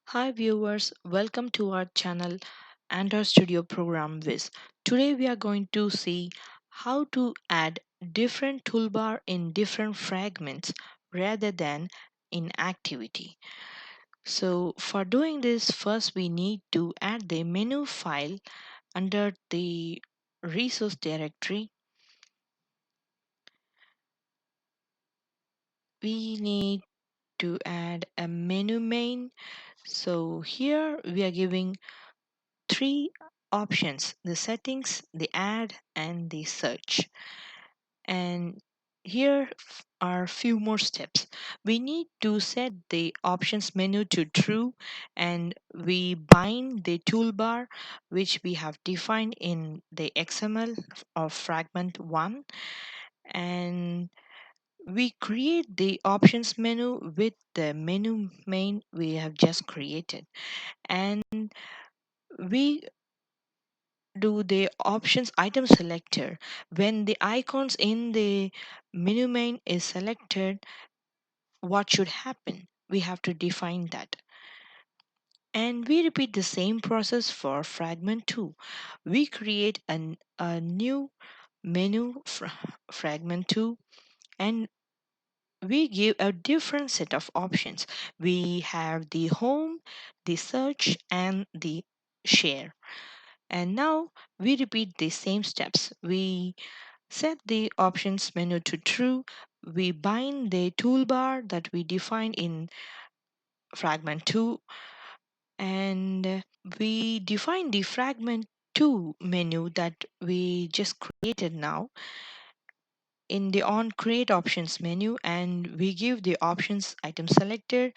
Hi viewers, welcome to our channel and our studio program Viz. Today we are going to see how to add different toolbar in different fragments rather than in activity. So for doing this, first we need to add the menu file under the resource directory. We need to add a menu main. So here we are giving three options: the settings, the add, and the search. And here are few more steps. We need to set the options menu to true, and we bind the toolbar which we have defined in the XML of fragment 1, and we create the options menu with the menu main we have just created, and we do the options item selector. When the icons in the menu main is selected, what should happen? We have to define that. And we repeat the same process for fragment 2. We create a new menu fragment 2, and we give a different set of options. We have the home, the search, and the share. And now we repeat the same steps. We set the options menu to true. We bind the toolbar that we defined in fragment 2, and we define the fragment 2 menu that we just created now in the on create options menu, and we give the options item selector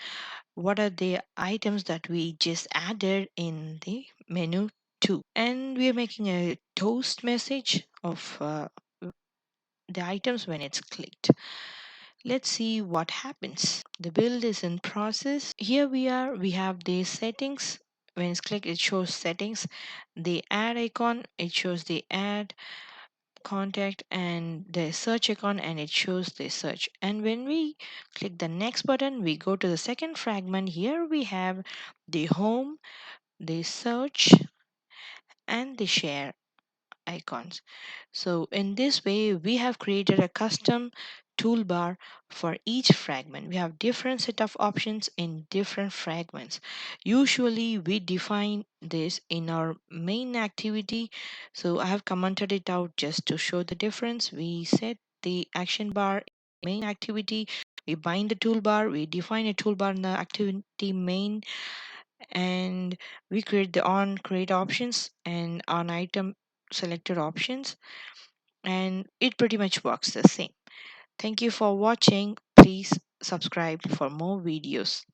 what are the items that we just added in the menu 2, and we are making a toast message of the items when it's clicked. Let's see what happens. The build is in process. Here we have the settings. When it's clicked, it shows settings. The add icon, it shows the add contact, and the search icon, and it shows the search. And when we click the next button, we go to the second fragment. Here we have the home, the search, and the share icons. So in this way, we have created a custom toolbar for each fragment. We have different set of options in different fragments. Usually we define this in our main activity. So I have commented it out just to show the difference. We set the action bar main activity. We bind the toolbar. We define a toolbar in the activity main, and we create the on create options and on item selected options, and it pretty much works the same. Thank you for watching. Please subscribe for more videos.